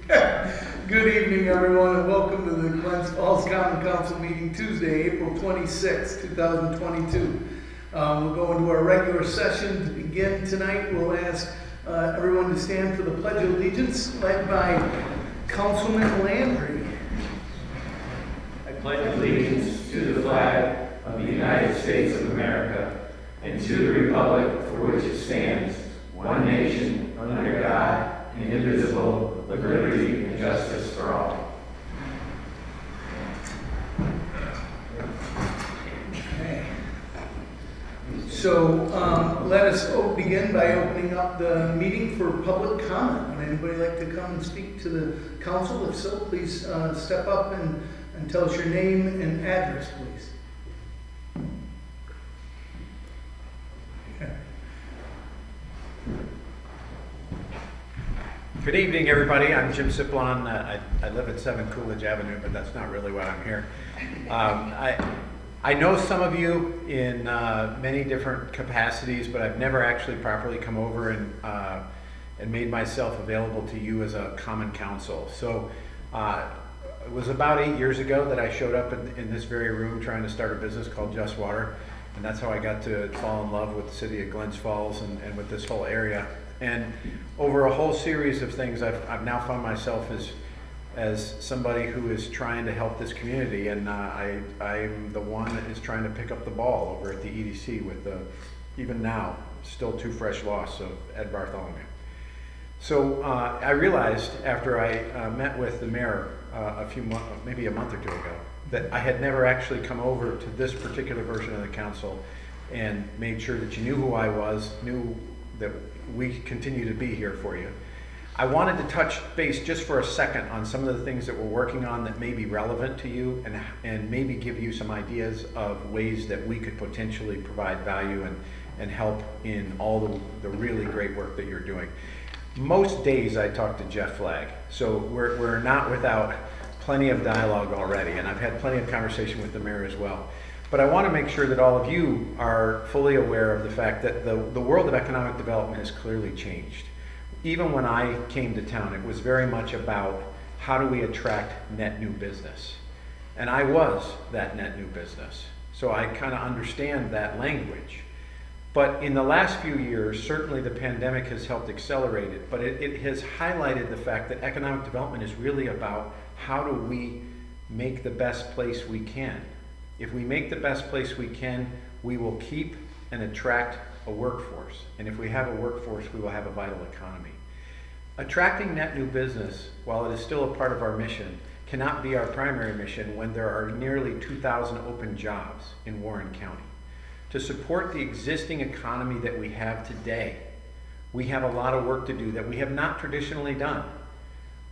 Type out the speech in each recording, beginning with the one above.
Good evening, everyone, and welcome to the Glens Falls Common Council meeting Tuesday, April 26, 2022. We'll go into our regular session. To begin tonight, we'll ask everyone to stand for the Pledge of Allegiance, led by Councilman Landry. I pledge allegiance to the flag of the United States of America and to the republic for which it stands, one nation, under God, indivisible, with liberty and justice for all. Okay. So let us begin by opening up the meeting for public comment. Would anybody like to come and speak to the council? If so, please step up and tell us your name and address, please. Good evening, everybody. I'm Jim Siplon. I live at 7 Coolidge Avenue, but that's not really why I'm here. I know some of you in many different capacities, but I've never actually properly come over and made myself available to you as a common council. So it was about 8 years ago that I showed up in this very room trying to start a business called Just Water, and that's how I got to fall in love with the city of Glens Falls and with this whole area. And over a whole series of things, I've now found myself as somebody who is trying to help this community, and I'm the one that is trying to pick up the ball over at the EDC with the, even now, still too fresh loss of Ed Bartholomew. So I realized after I met with the mayor maybe a month or two ago, that I had never actually come over to this particular version of the council and made sure that you knew who I was, knew that we continue to be here for you. I wanted to touch base just for a second on some of the things that we're working on that may be relevant to you and maybe give you some ideas of ways that we could potentially provide value and help in all the really great work that you're doing. Most days I talk to Jeff Flagg, so we're not without plenty of dialogue already, and I've had plenty of conversation with the mayor as well. But I want to make sure that all of you are fully aware of the fact that the world of economic development has clearly changed. Even when I came to town, it was very much about how do we attract net new business. And I was that net new business. So I kind of understand that language. But in the last few years, certainly the pandemic has helped accelerate it, but it has highlighted the fact that economic development is really about how do we make the best place we can. If we make the best place we can, we will keep and attract a workforce. And if we have a workforce, we will have a vital economy. Attracting net new business, while it is still a part of our mission, cannot be our primary mission when there are nearly 2,000 open jobs in Warren County. To support the existing economy that we have today, we have a lot of work to do that we have not traditionally done.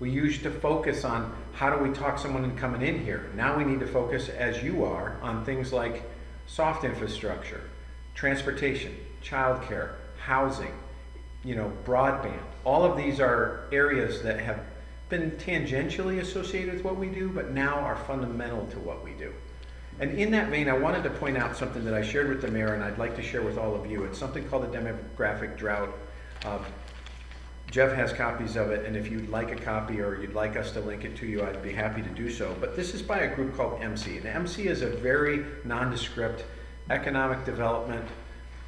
We used to focus on how do we talk someone into coming in here. Now we need to focus, as you are, on things like soft infrastructure, transportation, childcare, housing, broadband. All of these are areas that have been tangentially associated with what we do, but now are fundamental to what we do. And in that vein, I wanted to point out something that I shared with the mayor and I'd like to share with all of you. It's something called the demographic drought. Jeff has copies of it, and if you'd like a copy or you'd like us to link it to you, I'd be happy to do so. But this is by a group called MC. And MC is a very nondescript economic development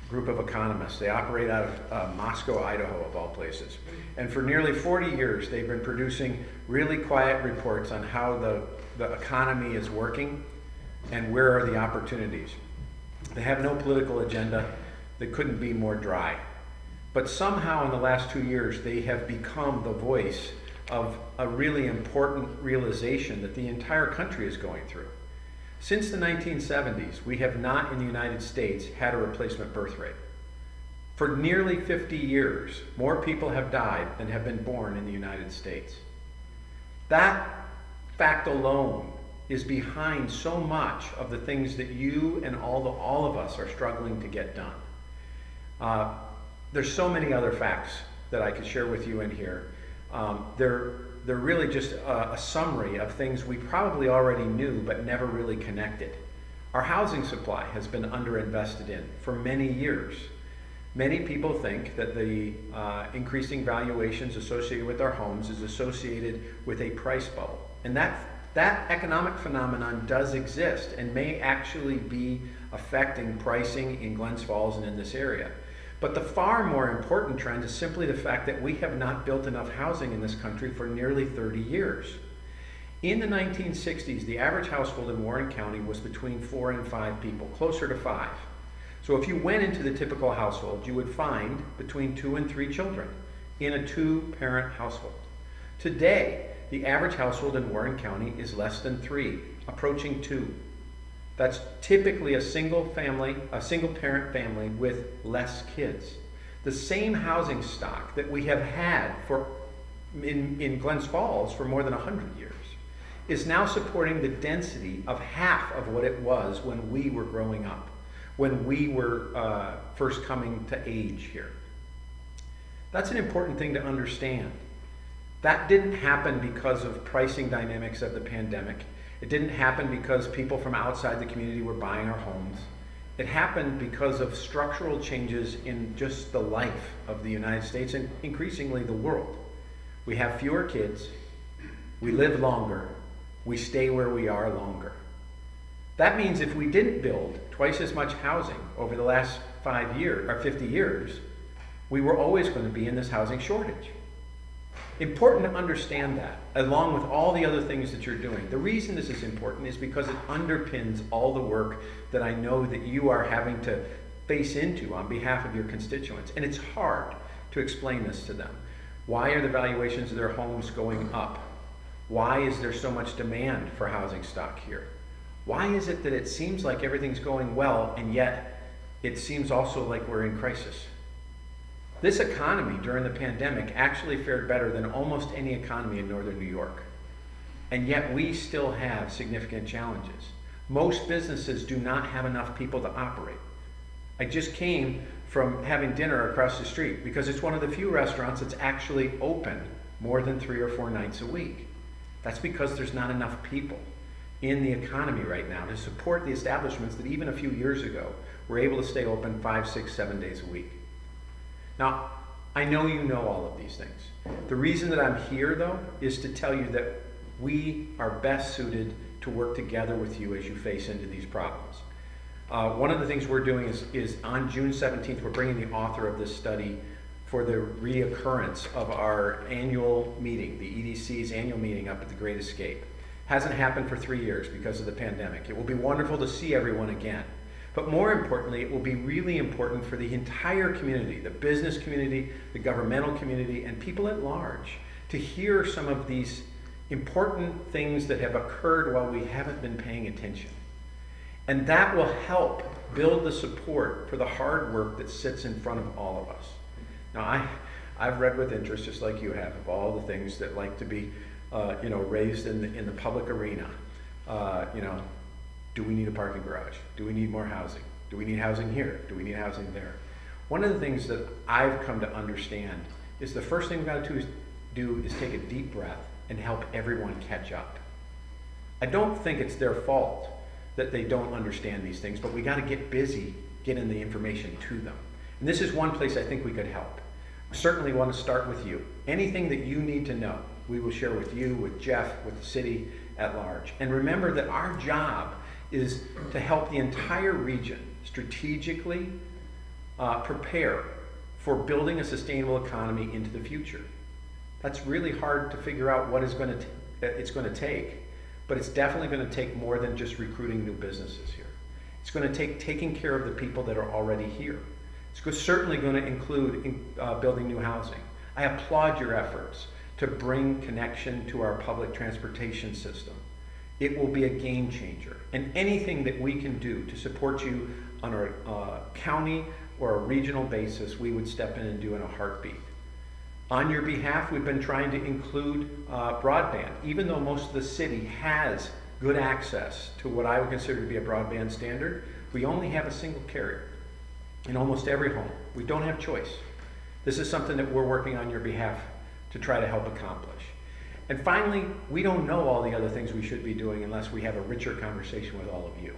group of economists. They operate out of Moscow, Idaho, of all places. And for nearly 40 years, they've been producing really quiet reports on how the economy is working and where are the opportunities. They have no political agenda. They couldn't be more dry. But somehow in the last 2 years, they have become the voice of a really important realization that the entire country is going through. Since the 1970s, we have not in the United States had a replacement birth rate. For nearly 50 years, more people have died than have been born in the United States. That fact alone is behind so much of the things that you and all of us are struggling to get done. There's so many other facts that I could share with you in here. They're really just a summary of things we probably already knew but never really connected. Our housing supply has been underinvested in for many years. Many people think that the increasing valuations associated with our homes is associated with a price bubble. And that economic phenomenon does exist and may actually be affecting pricing in Glens Falls and in this area. But the far more important trend is simply the fact that we have not built enough housing in this country for nearly 30 years. In the 1960s, the average household in Warren County was between 4 and 5 people, closer to 5. So if you went into the typical household, you would find between 2 and 3 children in a 2-parent household. Today, the average household in Warren County is less than 3, approaching 2. That's typically a single parent family with less kids. The same housing stock that we have had in Glens Falls for more than 100 years is now supporting the density of half of what it was when we were growing up, when we were first coming to age here. That's an important thing to understand. That didn't happen because of pricing dynamics of the pandemic. It didn't happen because people from outside the community were buying our homes. It happened because of structural changes in just the life of the United States and increasingly the world. We have fewer kids, we live longer, we stay where we are longer. That means if we didn't build twice as much housing over the last 5 years or 50 years, we were always going to be in this housing shortage. Important to understand that, along with all the other things that you're doing. The reason this is important is because it underpins all the work that I know that you are having to face into on behalf of your constituents. And it's hard to explain this to them. Why are the valuations of their homes going up? Why is there so much demand for housing stock here? Why is it that it seems like everything's going well, and yet it seems also like we're in crisis? This economy during the pandemic actually fared better than almost any economy in northern New York. And yet we still have significant challenges. Most businesses do not have enough people to operate. I just came from having dinner across the street because it's one of the few restaurants that's actually open more than 3 or 4 nights a week. That's because there's not enough people in the economy right now to support the establishments that even a few years ago were able to stay open 5, 6, 7 days a week. Now, I know you know all of these things. The reason that I'm here, though, is to tell you that we are best suited to work together with you as you face into these problems. One of the things we're doing is on June 17th, we're bringing the author of this study for the reoccurrence of our annual meeting, the EDC's annual meeting up at the Great Escape. Hasn't happened for 3 years because of the pandemic. It will be wonderful to see everyone again. But more importantly, it will be really important for the entire community, the business community, the governmental community, and people at large, to hear some of these important things that have occurred while we haven't been paying attention. And that will help build the support for the hard work that sits in front of all of us. Now, I've read with interest, just like you have, of all the things that like to be raised in the public arena. Do we need a parking garage? Do we need more housing? Do we need housing here? Do we need housing there? One of the things that I've come to understand is the first thing we've got to do is take a deep breath and help everyone catch up. I don't think it's their fault that they don't understand these things, but we got to get busy getting the information to them. And this is one place I think we could help. I certainly want to start with you. Anything that you need to know, we will share with you, with Jeff, with the city at large. And remember that our job is to help the entire region strategically prepare for building a sustainable economy into the future. That's really hard to figure out what it's going to take, but it's definitely going to take more than just recruiting new businesses here. It's going to take taking care of the people that are already here. It's certainly going to include building new housing. I applaud your efforts to bring connection to our public transportation system. It will be a game changer. And anything that we can do to support you on a county or a regional basis, we would step in and do in a heartbeat. On your behalf, we've been trying to include broadband. Even though most of the city has good access to what I would consider to be a broadband standard, we only have a single carrier in almost every home. We don't have choice. This is something that we're working on your behalf to try to help accomplish. And finally, we don't know all the other things we should be doing unless we have a richer conversation with all of you.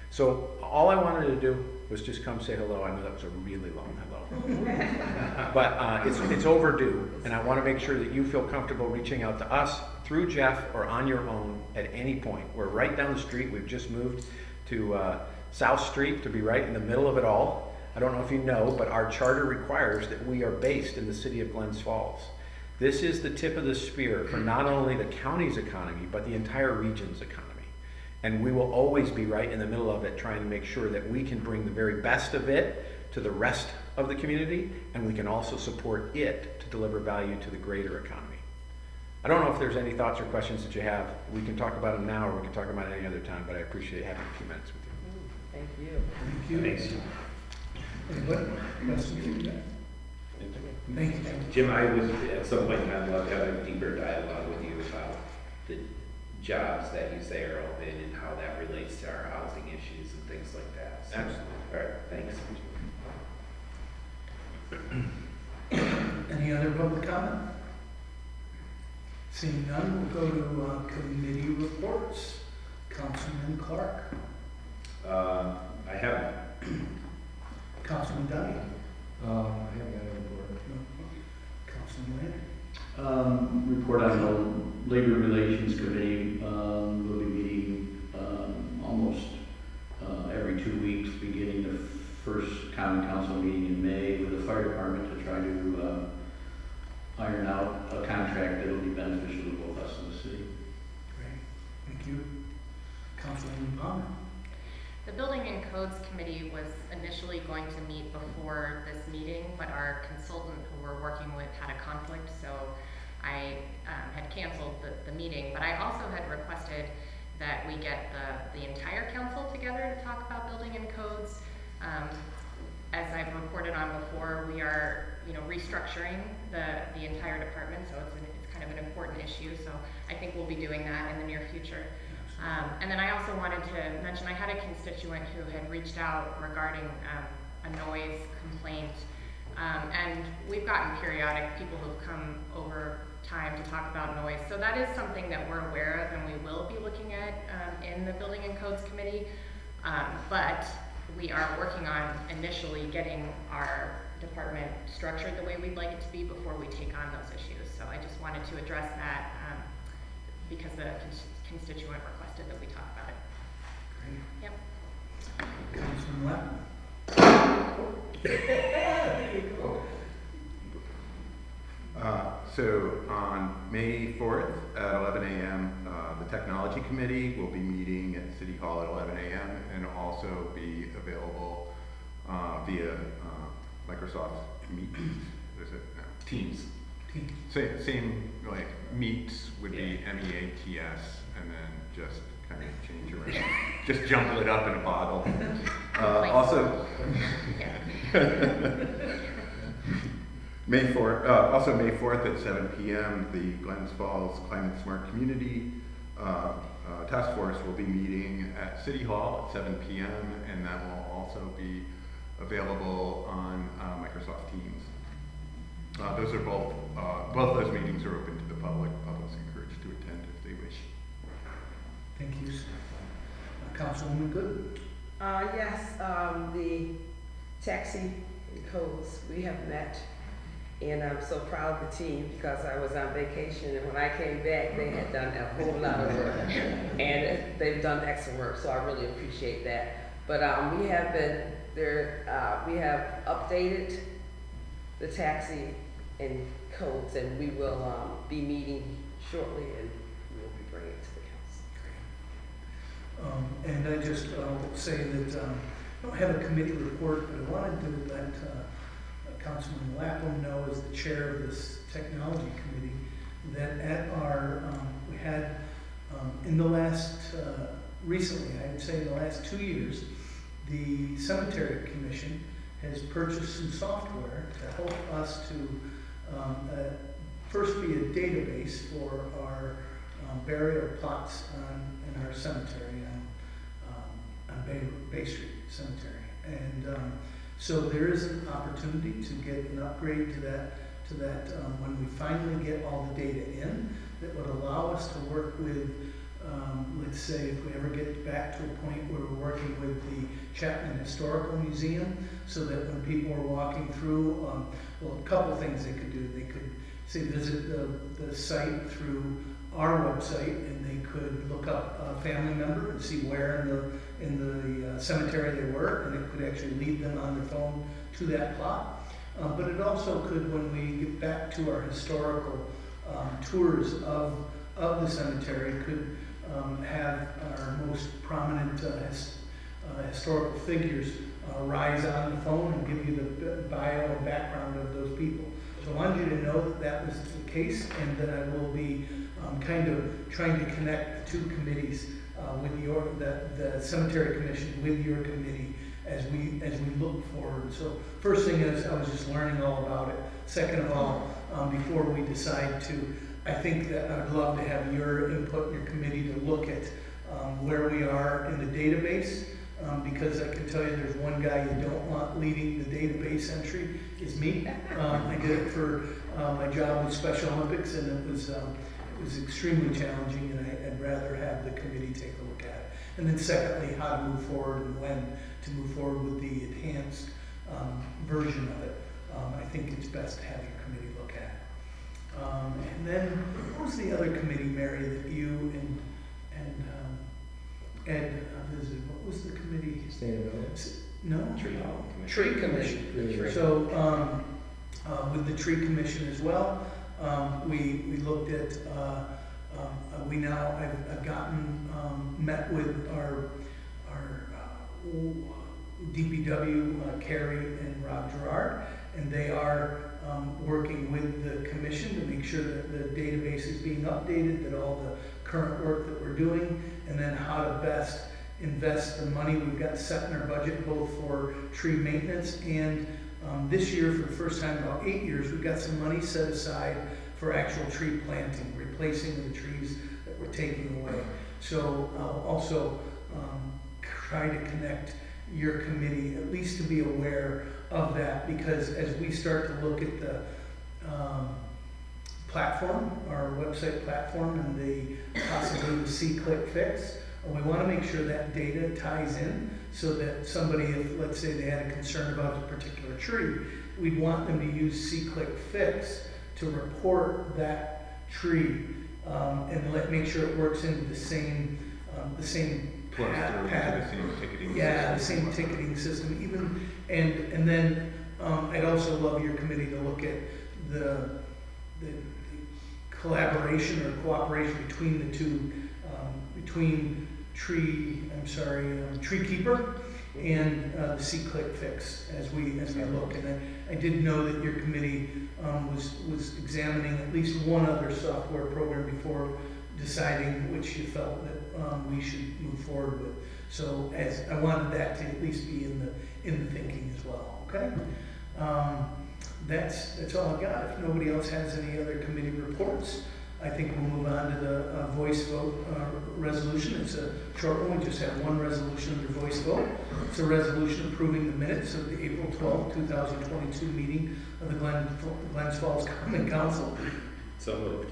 So all I wanted to do was just come say hello. I know that was a really long hello. But it's overdue, and I want to make sure that you feel comfortable reaching out to us through Jeff or on your own at any point. We're right down the street. We've just moved to South Street to be right in the middle of it all. I don't know if you know, but our charter requires that we are based in the city of Glens Falls. This is the tip of the spear for not only the county's economy, but the entire region's economy. And we will always be right in the middle of it, trying to make sure that we can bring the very best of it to the rest of the community, and we can also support it to deliver value to the greater economy. I don't know if there's any thoughts or questions that you have. We can talk about them now, or we can talk about it any other time, but I appreciate having a few minutes with you. Thank you. Thank you. Thanks. Anybody? Questions for you guys? Thank you. Jim, I would, at some point, I'd love to have a deeper dialogue with you about the jobs that you say are open and how that relates to our housing issues and things like that. So, all right, thanks. Any other public comment? Seeing none, we'll go to committee reports. Councilman Clark. I haven't. Councilman Dunny. I haven't got any report. Councilman Land. Report on the Labor Relations Committee. We'll be meeting almost every 2 weeks, beginning the first common council meeting in May with the fire department to try to iron out a contract that will be beneficial to both us and the city. Great. Thank you. Councilman Palmer. The Building and Codes Committee was initially going to meet before this meeting, but our consultant who we're working with had a conflict, so I had canceled the meeting. But I also had requested that we get the entire council together to talk about building and codes. As I've reported on before, we are restructuring the entire department, so it's kind of an important issue. So I think we'll be doing that in the near future. And then I also wanted to mention I had a constituent who had reached out regarding a noise complaint. And we've gotten periodic people who've come over time to talk about noise. So that is something that we're aware of and we will be looking at in the Building and Codes Committee. But we are working on initially getting our department structured the way we'd like it to be before we take on those issues. So I just wanted to address that because the constituent requested that we talk about it. Great. Yep. Councilman Lapp. So on May 4th at 11 a.m., the Technology Committee will be meeting at City Hall at 11 a.m. and also be available via Microsoft Meet. Is it? No, Teams. Same like Meets would be MEATS, and then just kind of change around, just jumble it up in a bottle. Also. May 4th at 7 p.m., the Glens Falls Climate Smart Community Task Force will be meeting at City Hall at 7 p.m., and that will also be available on Microsoft Teams. Those are both those meetings are open to the public. Public's encouraged to attend if they wish. Thank you. Councilwoman Good. Yes, the taxi codes, we have met, and I'm so proud of the team because I was on vacation, and when I came back, they had done a whole lot of work, and they've done excellent work, so I really appreciate that. But we have been there, we have updated the taxi and codes, and we will be meeting shortly, and we'll be bringing it to the council. And I just say that I don't have a committee report, but I wanted to let Councilman Lapham know, as the chair of this technology committee, that at our, we had in the last, recently, I would say in the last 2 years, the Cemetery Commission has purchased some software to help us to first be a database for our burial plots in our cemetery on Bay Street Cemetery. And so there is an opportunity to get an upgrade to that when we finally get all the data in, that would allow us to work with let's say if we ever get back to a point where we're working with the Chapman Historical Museum, so that when people are walking through, well, a couple things they could do. They could say visit the site through our website, and they could look up a family member and see where in the cemetery they were, and it could actually lead them on their phone to that plot. But it also could, when we get back to our historical tours of the cemetery, could have our most prominent historical figures rise on the phone and give you the bio and background of those people. So I wanted you to know that that was the case, and that I will be kind of trying to connect the two committees with the cemetery commission with your committee as we look forward. So first thing is, I was just learning all about it. Second of all, before we decide to, I think that I'd love to have your input, your committee, to look at where we are in the database, because I can tell you there's one guy you don't want leading the database entry, is me. I did it for my job with Special Olympics, and it was extremely challenging, and I'd rather have the committee take a look at it. And then secondly, how to move forward and when to move forward with the enhanced version of it. I think it's best to have your committee look at it. And then, what was the other committee, Mary, that you and Ed visited? What was the committee? Sustainability. No? Tree Commission. So, with the tree commission as well, we looked at, I've gotten, met with our DPW, Carrie and Rob Gerard, and they are working with the commission to make sure that the database is being updated, that all the current work that we're doing, and then how to best invest the money we've got set in our budget, both for tree maintenance and this year, for the first time in about 8 years, we've got some money set aside for actual tree planting, replacing the trees that we're taking away. So I'll also try to connect your committee, at least to be aware of that, because as we start to look at the platform, our website platform, and the possibility to see-click fix, we want to make sure that data ties in, so that somebody, if let's say they had a concern about a particular tree, we'd want them to use see-click fix to report that tree, and make sure it works into the same path. Yeah, the same ticketing system. Even and then I'd also love your committee to look at the collaboration or cooperation between the two, between Tree Keeper and the see-click fix as we look. And I did know that your committee was examining at least one other software program before deciding which you felt that we should move forward with. So as I wanted that to at least be in the thinking as well. Okay, that's all I got. If nobody else has any other committee reports, I think we'll move on to the voice vote resolution. It's a short one. We just have one resolution under voice vote. It's a resolution approving the minutes of the April 12, 2022 meeting of the Glens Falls Common Council. So moved.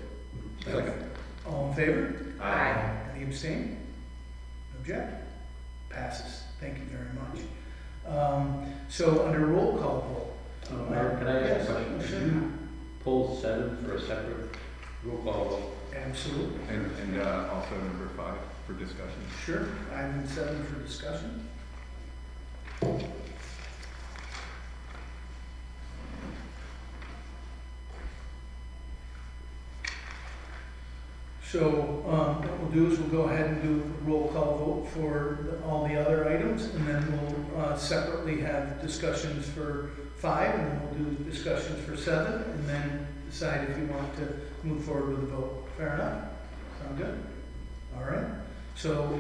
Second. All in favor? Aye. Any abstain? Object? Passes. Thank you very much. So under roll call vote. Mayor, can I ask Yes, a question? sure. Could you pull 7 for a separate roll call vote? Absolutely. And also number 5 for discussion. Sure. Item 7 for discussion. So what we'll do is we'll go ahead and do a roll call vote for all the other items, and then we'll separately have discussions for 5, and then we'll do discussions for 7, and then decide if you want to move forward with the vote. Fair enough? Sound good? All right. So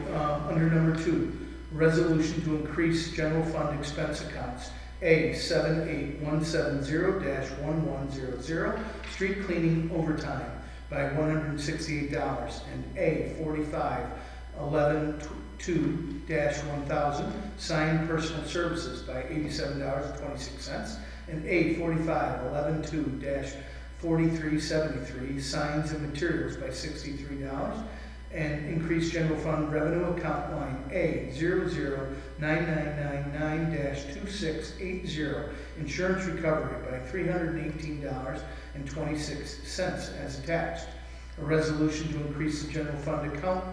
under number 2, resolution to increase general fund expense accounts. A 78170-1100, street cleaning overtime by $168, and A 4511-1000, sign personal services by $87.26, and A 4511-4373, signs and materials by $63, and increase general fund revenue account line A 009999-2680, insurance recovery by $318.26 as attached. A resolution to increase the general fund account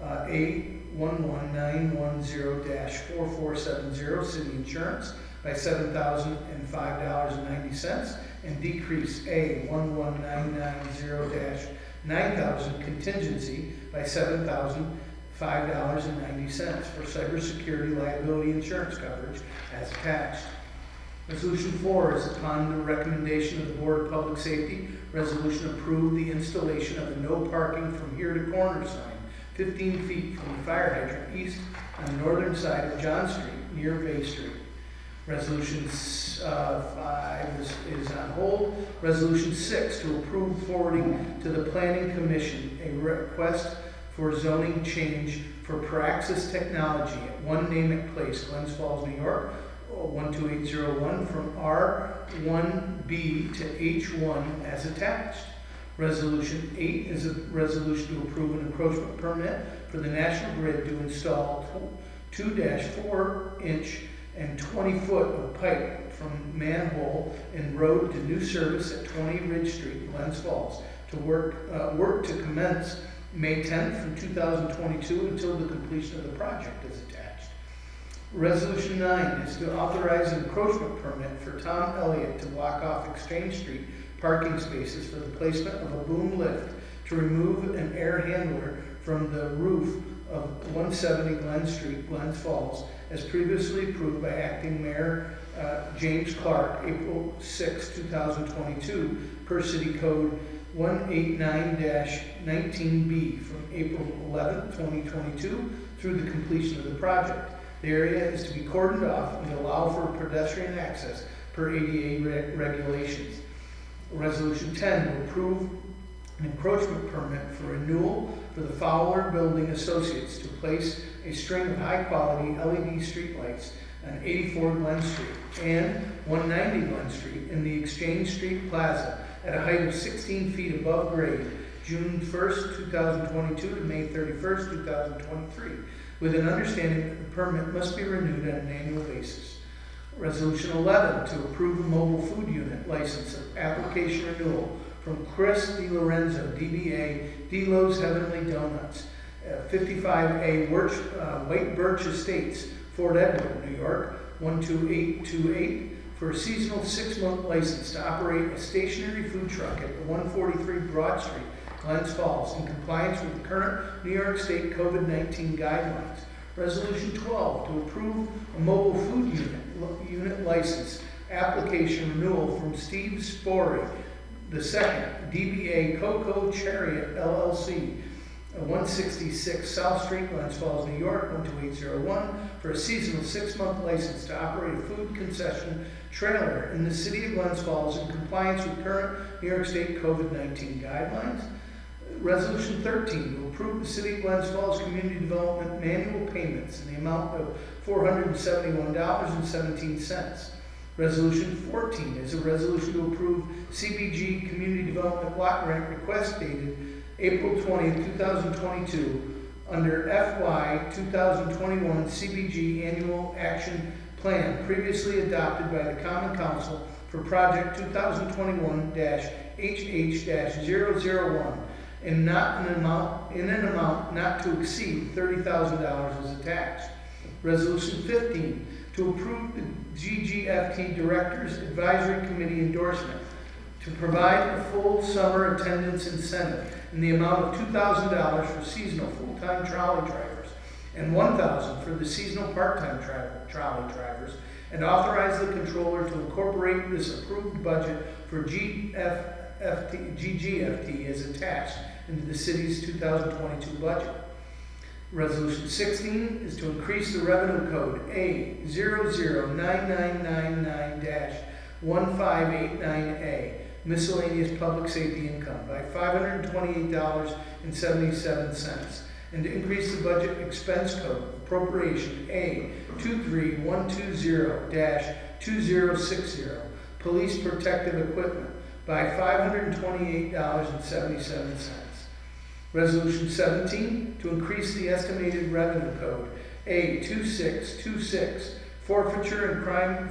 A11910-4470, city insurance by $7,005.90, and decrease A11990-9000 contingency by $7,005.90 for cybersecurity liability insurance coverage as attached. Resolution 4 is upon the recommendation of the Board of Public Safety, resolution approve the installation of a no parking from here to corner sign 15 feet from the fire hydrant east on the northern side of John Street near Bay Street. Resolution 5 is on hold. Resolution 6 to approve forwarding to the Planning Commission a request for zoning change for Praxis Technology at 1 Namick Place, Glens Falls, New York, 12801 from R1B to H1 as attached. Resolution 8 is a resolution to approve an encroachment permit for the National Grid to install 2-4-inch and 20-foot of pipe from manhole and road to new service at 20 Ridge Street, Glens Falls, to work to commence May 10th from 2022 until the completion of the project is attached. Resolution 9 is to authorize an encroachment permit for Tom Elliott to block off Exchange Street parking spaces for the placement of a boom lift to remove an air handler from the roof of 170 Glen Street, Glens Falls, as previously approved by Acting Mayor James Clark, April 6, 2022, per City Code 189-19B from April 11, 2022, through the completion of the project. The area is to be cordoned off and allow for pedestrian access per ADA regulations. Resolution 10 to approve an encroachment permit for renewal for the Fowler Building Associates to place a string of high-quality LED streetlights on 84 Glen Street and 190 Glen Street in the Exchange Street Plaza at a height of 16 feet above grade, June 1st, 2022 to May 31st, 2023, with an understanding that the permit must be renewed on an annual basis. Resolution 11 to approve a mobile food unit license of application renewal from Chris DiLorenzo, DBA Delo's Heavenly Donuts, 55A White Birch Estates, Fort Edward, New York, 12828, for a seasonal 6-month license to operate a stationary food truck at 143 Broad Street, Glens Falls, in compliance with the current New York State COVID-19 guidelines. Resolution 12 to approve a mobile food unit license application renewal from Steve Spory II, DBA Coco Chariot LLC, 166 South Street, Glens Falls, New York, 12801, for a seasonal 6-month license to operate a food concession trailer in the city of Glens Falls in compliance with current New York State COVID-19 guidelines. Resolution 13 to approve the City of Glens Falls Community Development manual payments in the amount of $471.17. Resolution 14 is a resolution to approve CBG Community Development Block Grant request dated April 20, 2022 under FY 2021 CBG Annual Action Plan previously adopted by the Common Council for Project 2021-HH-001 and an amount not to exceed $30,000 is attached. Resolution 15 to approve the GGFT Directors Advisory Committee endorsement to provide a full summer attendance incentive in the amount of $2,000 for seasonal full-time trolley drivers and $1,000 for the seasonal part-time trolley drivers, and authorize the controller to incorporate this approved budget for GGFT as attached into the city's 2022 budget. Resolution 16 is to increase the revenue code A009999-1589A, miscellaneous public safety income, by $528.77, and to increase the budget expense code appropriation A23120-2060, police protective equipment, by $528.77. Resolution 17, to increase the estimated revenue code A2626, forfeiture and crime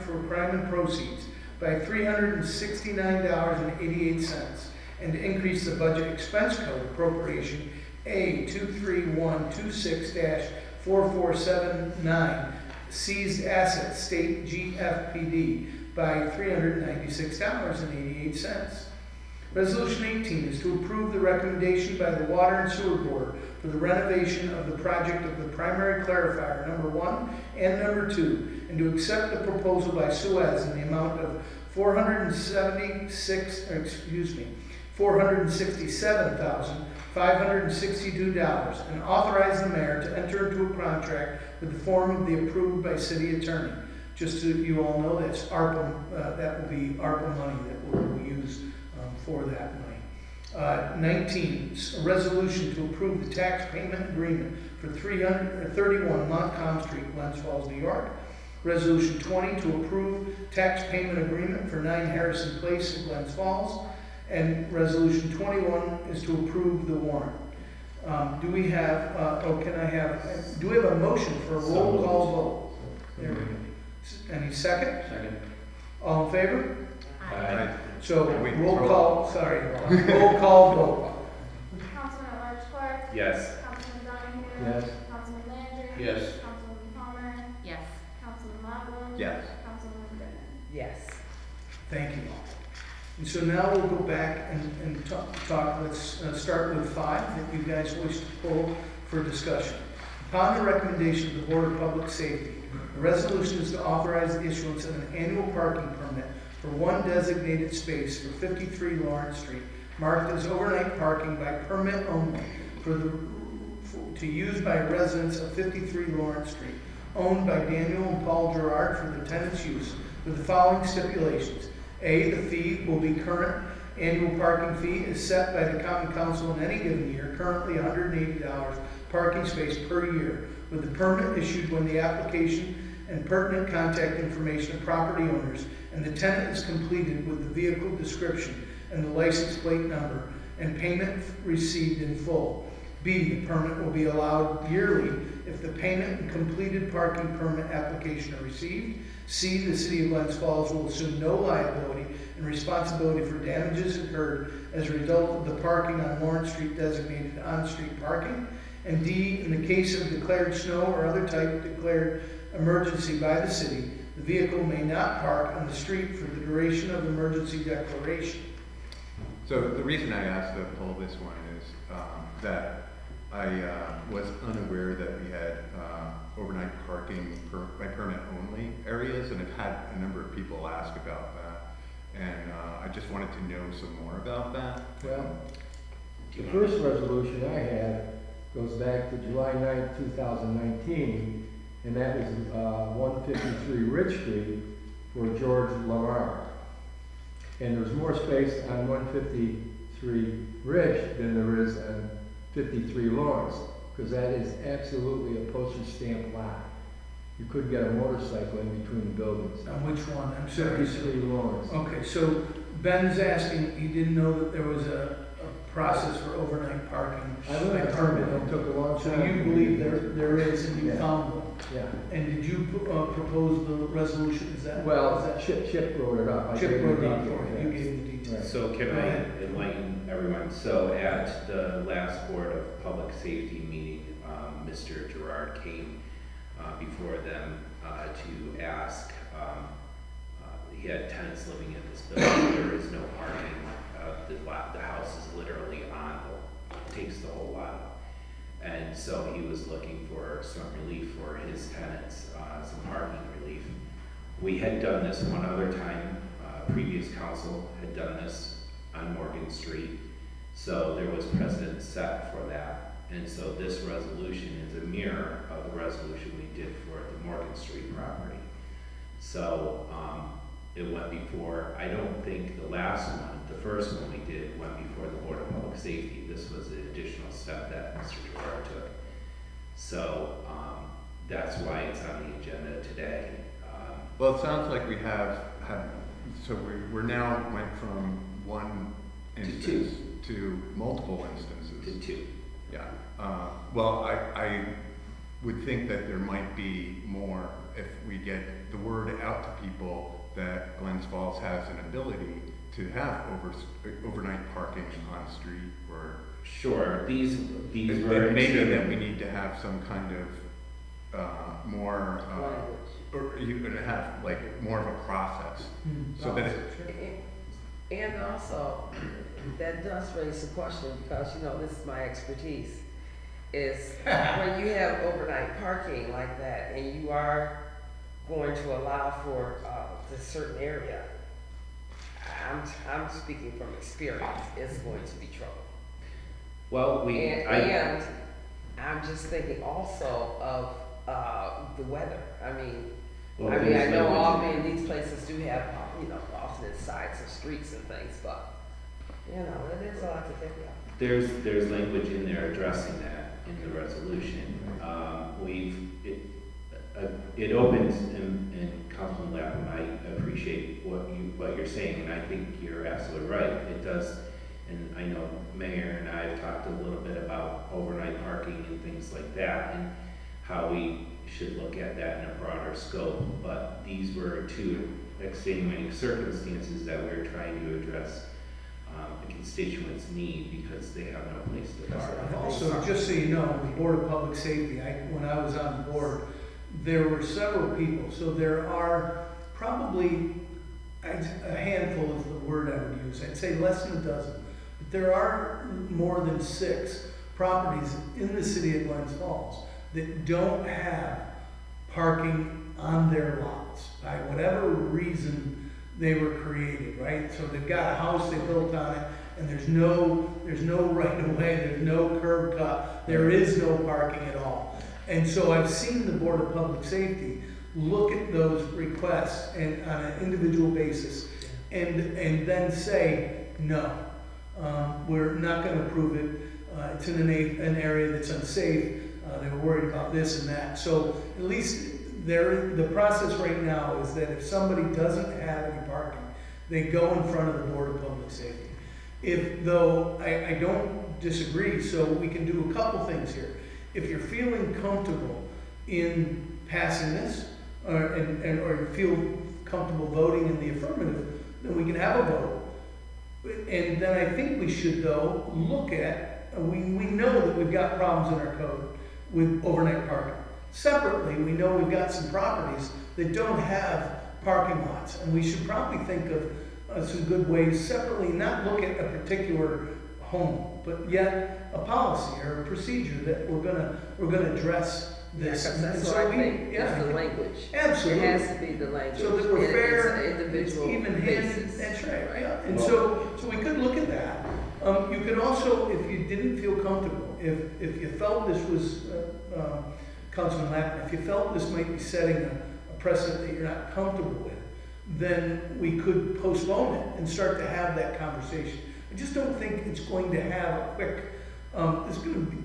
and proceeds by $369.88, and to increase the budget expense code appropriation A23126-4479, seized assets state GFPD by $396.88. Resolution 18 is to approve the recommendation by the Water and Sewer Board for the renovation of the project of the primary clarifier number 1 and number 2, and to accept the proposal by Suez in the amount of $467,562, and authorize the mayor to enter into a contract with the form of the approved by city attorney. Just so you all know, that's ARPA. That will be ARPA money that will be used for that money. 19, a resolution to approve the tax payment agreement for 331 Montcalm Street, Glens Falls, New York. Resolution 20, to approve tax payment agreement for 9 Harrison Place in Glens Falls. And Resolution 21 is to approve the warrant. Do we have a motion for a roll call vote? There we go. Any second? Second. All in favor? Aye. So, roll call vote. Councilman at-large Clark. Yes. Councilman Donahue. Yes. Councilman Landry. Yes. Councilman Palmer. Yes. Councilman Lockwood. Yes. Councilman Brennan. Yes. Thank you. And so now we'll go back and talk. Let's start with 5 that you guys wish to pull for discussion. Upon the recommendation of the Board of Public Safety, the resolution is to authorize the issuance of an annual parking permit for one designated space for 53 Lawrence Street, marked as overnight parking by permit only to use by residents of 53 Lawrence Street, owned by Daniel and Paul Gerard for the tenant's use, with the following stipulations. A, the fee will be current annual parking fee is set by the Common Council in any given year, currently $180 parking space per year, with the permit issued when the application and pertinent contact information of property owners and the tenant is completed with the vehicle description and the license plate number, and payment received in full. B, the permit will be allowed yearly if the payment and completed parking permit application are received. C, the City of Glens Falls will assume no liability and responsibility for damages incurred as a result of the parking on Lawrence Street designated on-street parking. And D, in the case of declared snow or other type declared emergency by the city, the vehicle may not park on the street for the duration of the emergency declaration. So the reason I asked to pull this one is that I was unaware that we had overnight parking by permit only areas, and I've had a number of people ask about that, and I just wanted to know some more about that. Well, the first resolution I had goes back to July 9th, 2019, and that was 153 Rich Street for George Lamar. And there's more space on 153 Rich than there is on 53 Lawrence, because that is absolutely a postage stamp lot. You couldn't get a motorcycle in between the buildings. On which one? I'm sorry. 53 Lawrence. Okay, so Ben's asking, he didn't know that there was a process for overnight parking. I live in Herman, it took a long So time. you believe there is, and you Yeah. found one. Yeah. And did you propose the resolution? Is that? Well, is that Chip wrote it up. I Chip gave wrote the it up details, for you. You yes. gave the details. Right. So can Go I ahead. enlighten everyone? So at the last Board of Public Safety meeting, Mr. Gerard came before them to ask, he had tenants living in this building, there is no parking. The house is literally takes the whole lot up. And so he was looking for some relief for his tenants, some parking relief. We had done this one other time, previous council had done this on Morgan Street. So there was precedent set for that. And so this resolution is a mirror of the resolution we did for the Morgan Street property. So it went before, I don't think the last one, the first one we did, went before the Board of Public Safety. This was an additional step that Mr. Gerard took. So that's why it's on the agenda today. Well, it sounds like we have had, so we're now went from one To instance to multiple instances. To two. Yeah, well, I would think that there might be more if we get the word out to people that Glens Falls has an ability to have overnight parking on the street, or Sure, these it were. maybe that we need to have some kind of more, or you could have like more of a process, so that it, And also, that does raise the question, because you know, this is my expertise, is when you have overnight parking like that and you are going to allow for a certain area, I'm speaking from experience, it's going to be trouble. Well, And I'm just thinking also of the weather. I mean, I know often these places do have, you know, alternate sides of streets and things, but, you know, there's a lot to think about. There's language in there addressing that in the resolution. It opens, and Councilman Lapham, I appreciate what you're saying, and I think you're absolutely right. It does, and I know Mayor and I have talked a little bit about overnight parking and things like that, and how we should look at that in a broader scope. But these were two extenuating circumstances that we're trying to address the constituents' need, because they have no place to park. Also, just so you know, the Board of Public Safety, when I was on the board, there were several people, so there are probably a handful is the word I would use. I'd say less than a dozen, but there are more than 6 properties in the city of Glens Falls that don't have parking on their lots by whatever reason they were created, right? So they've got a house they built on it, and there's no right of way, there's no curb cut, there is no parking at all. And so I've seen the Board of Public Safety look at those requests and on an individual basis, and then say, no, we're not going to approve it. It's in an area that's unsafe. They were worried about this and that. So at least the process right now is that if somebody doesn't have any parking, they go in front of the Board of Public Safety. Though I don't disagree, so we can do a couple things here. If you're feeling comfortable in passing this, or you feel comfortable voting in the affirmative, then we can have a vote. And then I think we should, though, look at, we know that we've got problems in our code with overnight parking. Separately, we know we've got some properties that don't have parking lots, and we should probably think of some good ways separately, not look at a particular home, but yet a policy or a procedure that we're gonna address this. Yeah, 'cause that's And what so I think, yeah, is the language. Absolutely. It has to be the language. So that we're and fair, it's an individual even basis. that's right, yeah. And so we could look at that. You could also, if you didn't feel comfortable, if you felt this was, Councilman Lappin, if you felt this might be setting a precedent that you're not comfortable with, then we could postpone it and start to have that conversation. I just don't think it's going to have a quick,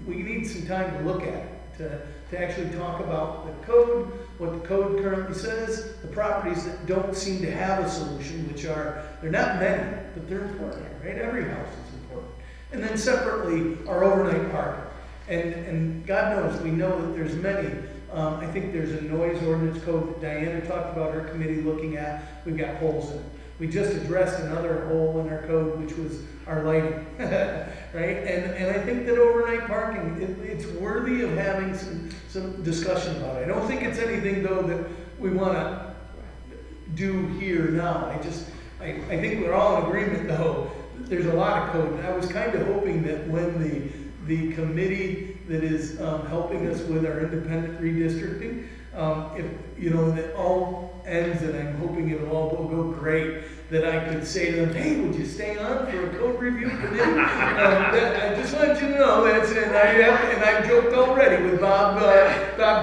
we need some time to look at it, to actually talk about the code, what the code currently says, the properties that don't seem to have a solution, which are, they're not many, but they're important, right? Every house is important. And then separately, our overnight parking. And God knows, we know that there's many. I think there's a noise ordinance code that Diana talked about her committee looking at. We've got holes in it. We just addressed another hole in our code, which was our lighting, right? And I think that overnight parking, it's worthy of having some discussion about it. I don't think it's anything, though, that we want to do here now. I think we're all in agreement, though, that there's a lot of code. And I was kind of hoping that when the committee that is helping us with our independent redistricting, if, that all ends, and I'm hoping it'll all go great, that I could say to them, hey, would you stay on for a code review committee? I just want you to know that's it. And I joked already with Bob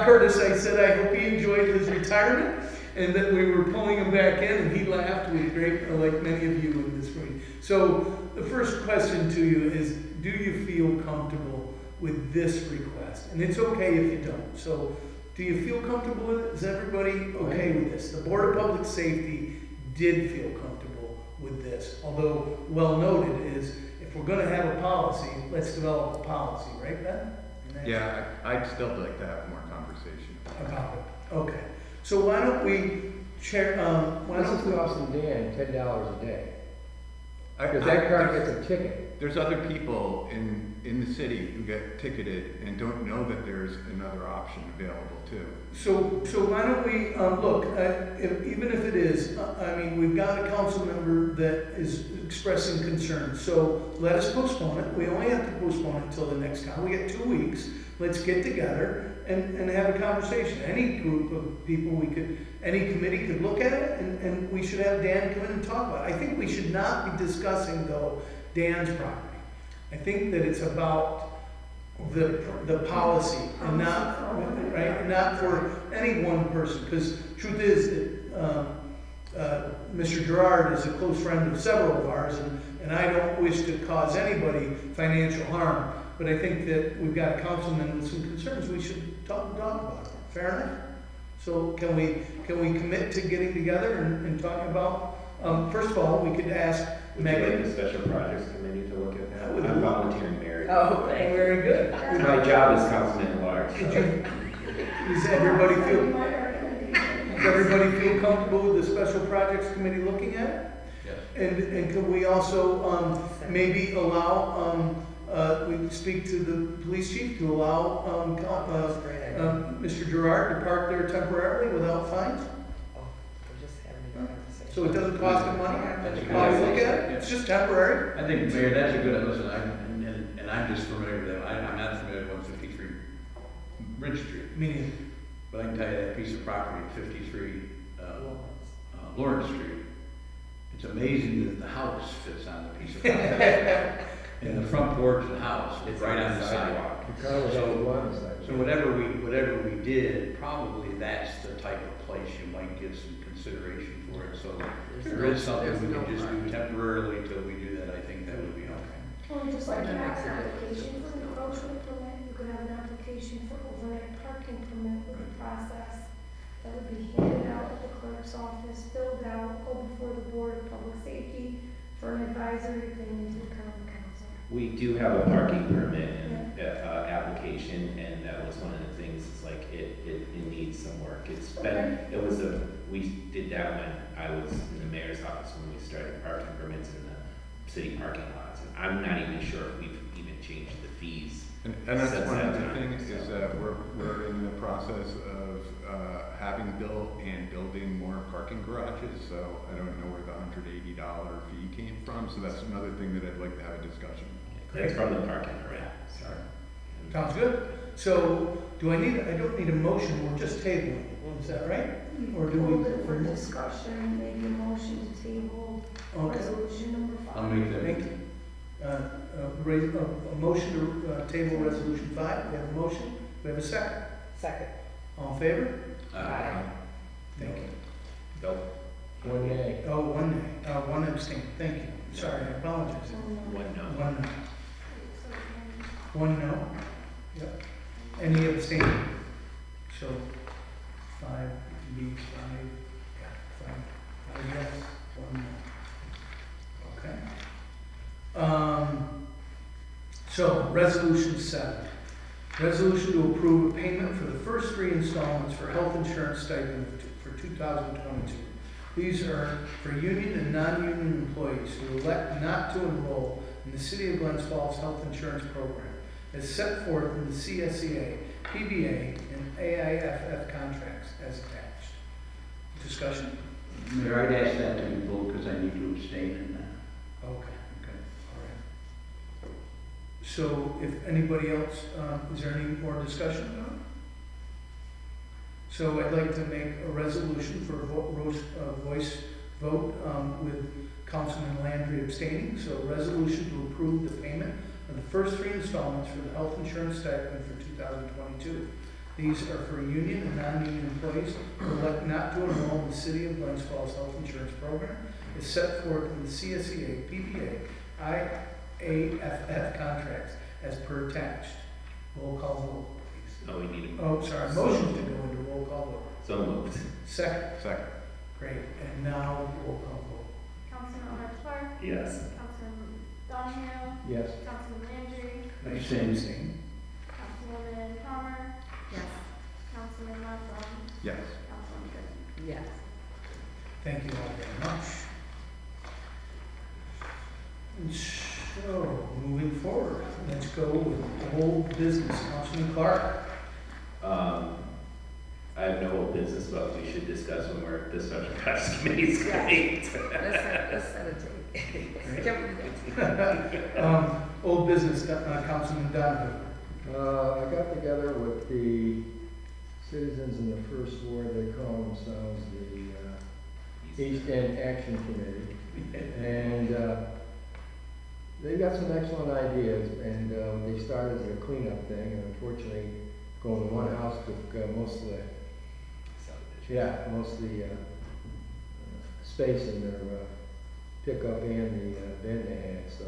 Curtis. I said I hope he enjoyed his retirement and that we were pulling him back in, and he laughed with great, like many of you in this room. So the first question to you is, do you feel comfortable with this request? And it's okay if you don't. So do you feel comfortable with it? Is everybody okay with this? The Board of Public Safety did feel comfortable with this, although well noted is if we're gonna have a policy, let's develop a policy, right, Ben? And that's Yeah, I'd still like to have more conversation. about it, okay. So why don't we chair, why This don't is we, costing Dan $10 a day, I- because that car there's- gets a ticket. There's other people in the city who get ticketed and don't know that there's another option available too. so why don't we, look, even if it is, I mean, we've got a council member that is expressing concern, so let us postpone it. We only have to postpone it until the next time. We get 2 weeks. Let's get together and have a conversation. Any group of people any committee could look at it, and we should have Dan come in and talk about it. I think we should not be discussing, though, Dan's property. I think that it's about the policy and not, right, and not for any one person, because truth is that, Mr. Gerard is a close friend of several of ours, and I don't wish to cause anybody financial harm, but I think that we've got a councilman with some concerns, we should talk about it. Fair enough? So can we commit to getting together and talking about, first of all, we could ask Would you like Megan. the special projects committee to look at I that? would. I'm volunteering Mary. Oh, thank you. Very good. My job is councilman at large. Did so- you, does everybody feel, My recommendation. does everybody feel comfortable with the special projects committee looking at it? Yes. And could we also, maybe allow, we speak to the police chief to allow, Mr. Gerard to park there temporarily without fines? Oh, we're just having a conversation. So it doesn't cost him money? That's a good While we look idea. at it, it's just temporary. I think, Mayor, that's a good, listen, and I'm just familiar with that, I'm not familiar with 153 Ridge Street, Meaning, but I can tell you that piece of property, 53 Lawrence Street, it's amazing that the house fits on the piece of property. And the front porch of the house, it's right on the sidewalk. The car was on one side. So whatever we did, probably that's the type of place you might get some consideration for it. So if there is something we can just do temporarily till we do that, I think that would be okay. Or just like you have an application for an encroachment permit, you could have an application for overnight parking permit with a process that would be handed out at the clerk's office, filled out, go before the Board of Public Safety for an advisory opinion to the common council. We do have a parking permit and, application, and that was one of the things, it's like, it needs some work. It's been, we did that when I was in the mayor's office, when we started parking permits in the city parking lots. And I'm not even sure if we've even changed the fees. And that's Since one of that the time, things, is so. that we're in the process of having built and building more parking garages, so I don't know where the $180 fee came from, so that's another thing that I'd like to have a discussion. That's from the parking permit, sorry. sounds good. So, I don't need a motion, we're just tabling, is that right? Or do we- Hold it for discussion, maybe a motion to table Okay. resolution number 5. I'll make that. Thank you. A motion to table resolution 5, we have a motion, we have a second. Second. All in favor? Aye. Thank you. Go. One day. Oh, one nay, one abstain, thank you. Sorry, I apologize. One no. One no. One no. Yep. Any abstaining? So, 5, B, 5, yeah, 5 yes, 1 no. Okay. So, resolution 7. Resolution to approve a payment for the first 3 installments for health insurance stipend for 2022. These are for union and non-union employees who elect not to enroll in the City of Glens Falls Health Insurance Program as set forth in the CSEA, PBA, and AIFF contracts as attached. Discussion? Mayor, I'd ask that to be pulled because I need to abstain in that. Okay. Okay. All right. So if anybody else, is there any more discussion on it? So I'd like to make a resolution for a voice vote with Councilman Landry abstaining. So a resolution to approve the payment of the first 3 installments for the health insurance stipend for 2022. These are for union and non-union employees who elect not to enroll in the City of Glens Falls Health Insurance Program as set forth in the CSEA, PPA, IAFF contracts as per attached. Roll call vote, please. Oh, we need a. Oh, sorry, motion to go into roll call vote. So moved. Second, Second. great, and now roll call vote. Councilman Clark, Yes. Councilman Bonjero, Yes. Councilman Landry, Abstain. Councilwoman Palmer, Yes. Councilman Markle, Yes. Councilwoman Good. Yes. Thank you all very much. And so, moving forward, let's go with old business. Councilman Clark. I have no old business, but we should discuss when we're, the special tax committee's great. Let's set a date. Can we do that? Old business, Councilman Donovan. I got together with the citizens in the first ward, they call themselves the East End Action Committee. And they got some excellent ideas, and they started as a cleanup thing, and unfortunately, going to one house took most of the space in their pickup and the bin they had. So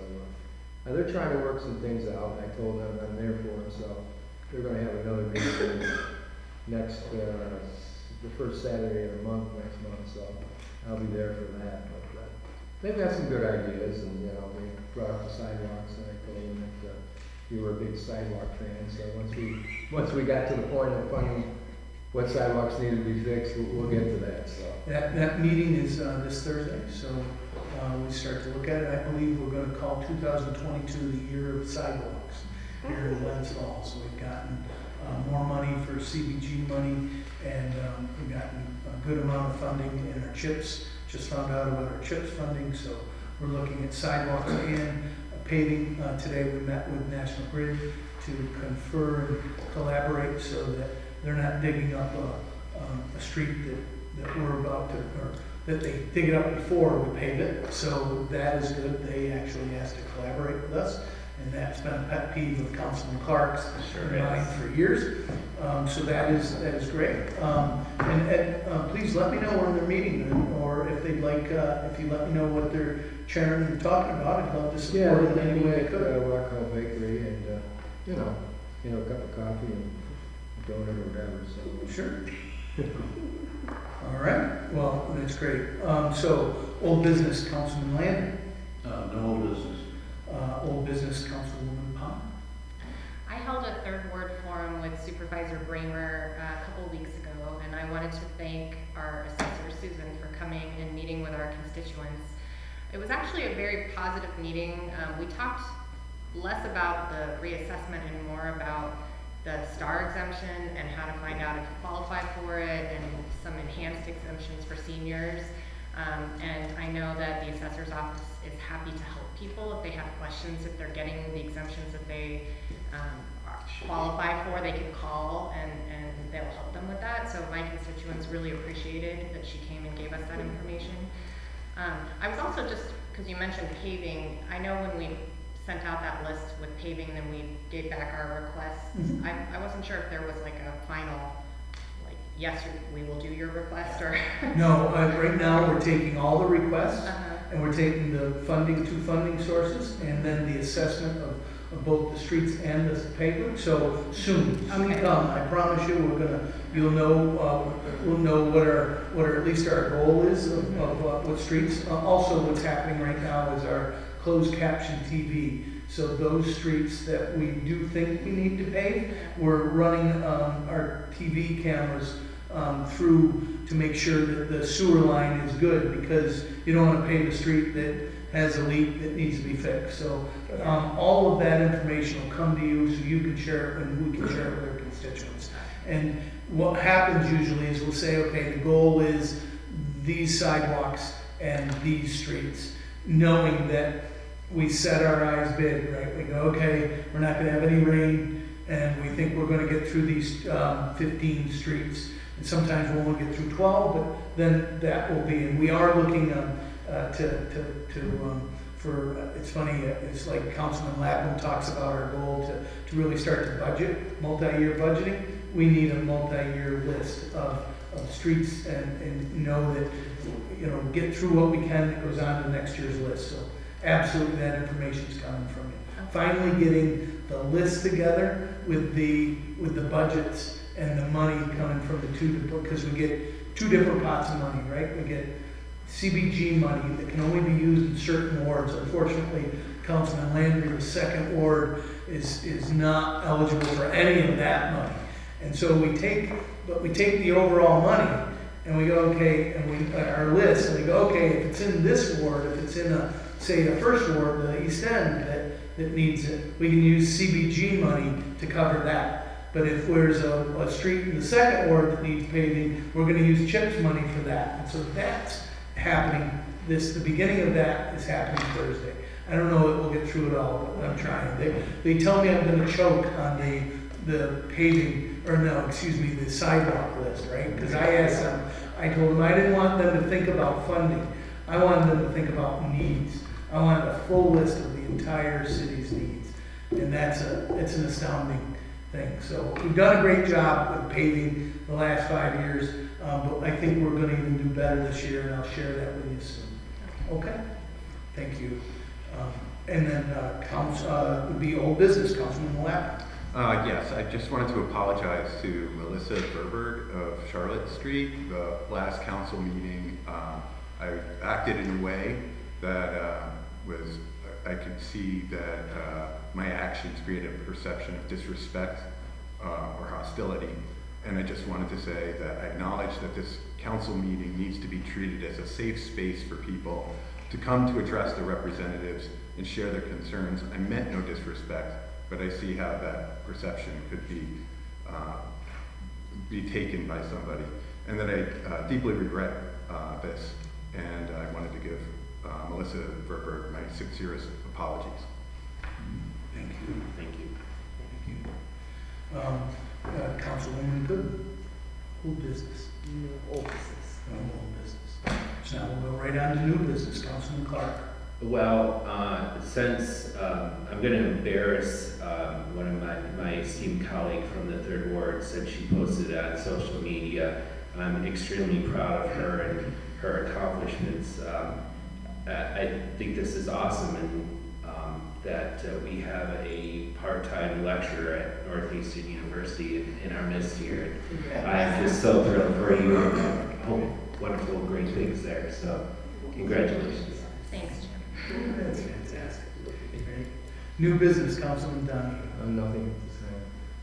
they're trying to work some things out. I told them I'm there for them, so they're going to have another meeting next the first Saturday of the month next month. So I'll be there for that. But they've got some good ideas, and they brought up the sidewalks, and I told them that you were a big sidewalk fan. So once we got to the point of finding what sidewalks need to be fixed, we'll get to that. So That meeting is this Thursday, so we start to look at it. I believe we're going to call 2022 the year of sidewalks here in Glens Falls. So we've gotten more money for CBG money, and we've gotten a good amount of funding in our CHIPS. Just found out about our CHIPS funding, so we're looking at sidewalks and paving. Today we met with National Grid to confer and collaborate so that they're not digging up a street that we're about to, or that they dig it up before we pave it. So that is good. They actually asked to collaborate with us, and that's been a pet peeve of Councilman Clark's and mine for years. So that is great. And Ed, please let me know when they're meeting, or if they'd like, if you let me know what they're chairing and talking about, I'd love to support it in any way I could. Rockwell Bakery, and a cup of coffee and a donut or whatever. So Sure. All right, well, that's great. So, old business, Councilman Landry. No old business. Old business, Councilwoman Palmer. I held a third ward forum with Supervisor Bramer a couple weeks ago, and I wanted to thank our assessor, Susan, for coming and meeting with our constituents. It was actually a very positive meeting. We talked less about the reassessment and more about the STAR exemption and how to find out if you qualify for it, and some enhanced exemptions for seniors. And I know that the assessor's office is happy to help people if they have questions, if they're getting the exemptions that they qualify for, they can call and they'll help them with that. So my constituents really appreciated that she came and gave us that information. I was also just, because you mentioned paving, I know when we sent out that list with paving, then we gave back our requests. I wasn't sure if there was like a final, like, yes, we will do your request, or? No, right now we're taking all the requests, and we're taking the funding, two funding sources, and then the assessment of both the streets and the pavement. So soon come. I promise you, you'll know, we'll know what at least our goal is of what streets. Also, what's happening right now is our closed caption TV. So those streets that we do think we need to pave, we're running our TV cameras through to make sure that the sewer line is good, because you don't want to pave a street that has a leak that needs to be fixed. So all of that information will come to you so you can share it and we can share it with our constituents. And what happens usually is we'll say, okay, the goal is these sidewalks and these streets, knowing that we set our eyes big, right? We go, okay, we're not gonna have any rain, and we think we're gonna get through these 15 streets. And sometimes we'll only get through 12, but then that will be, and we are looking it's funny, it's like Councilman Lapham talks about our goal to really start to budget, multi-year budgeting. We need a multi-year list of streets and know that, get through what we can that goes on to next year's list. So absolutely that information is coming from you. Finally getting the list together with the budgets and the money coming from the two, because we get two different pots of money, right? We get CBG money that can only be used in certain wards. Unfortunately, Councilman Landry, the second ward, is not eligible for any of that money. And so we take the overall money and we go, okay, and we, our list, and we go, okay, if it's in this ward, if it's in say the first ward, the East End that needs it, we can use CBG money to cover that. But if there's a street in the second ward that needs paving, we're gonna use CHIPS money for that. And so that's happening, the beginning of that is happening Thursday. I don't know that we'll get through it all, but I'm trying. They tell me I'm gonna choke on the paving, or no, excuse me, the sidewalk list, right? Because I asked them, I told them I didn't want them to think about funding. I wanted them to think about needs. I wanted a full list of the entire city's needs. And it's an astounding thing. So we've done a great job with paving the last 5 years, but I think we're gonna even do better this year, and I'll share that with you soon. Okay? Thank you. And then would be old business, Councilman Lapp. Yes, I just wanted to apologize to Melissa Verberg of Charlotte Street. The last council meeting, I acted in a way that I could see that my actions created a perception of disrespect or hostility. And I just wanted to say that I acknowledge that this council meeting needs to be treated as a safe space for people to come to address their representatives and share their concerns. I meant no disrespect, but I see how that perception could be taken by somebody. And that I deeply regret this, and I wanted to give Melissa Verberg my sincerest apologies. Thank you. Thank you. Thank you. Councilwoman Good. Old business. No old business. No old business. So now we'll go right on to new business. Councilman Clark. Well, since I'm going to embarrass one of my esteemed colleague from the 3rd Ward, said she posted it on social media. I'm extremely proud of her and her accomplishments. I think this is awesome, and that we have a part-time lecturer at Northeastern University in our midst here. I am just so thrilled for you. Hope wonderful, great things there. So, congratulations. Thanks, Jim. That's fantastic. Great. New business, Councilman Donahue. Nothing to say.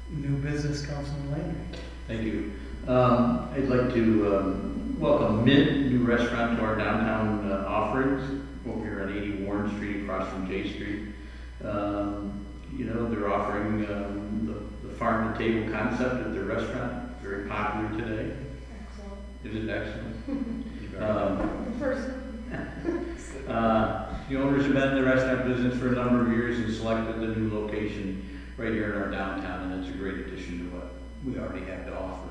New business, Councilman Landry. Thank you. I'd like to welcome Mint, new restaurant, to our downtown offerings over here on 80 Warren Street across from J Street. You know, they're offering the farm to table concept at their restaurant, very popular today. Excellent. Is it excellent? The first. The owners have been in the restaurant business for a number of years and selected the new location right here in our downtown, and it's a great addition to what we already have to offer.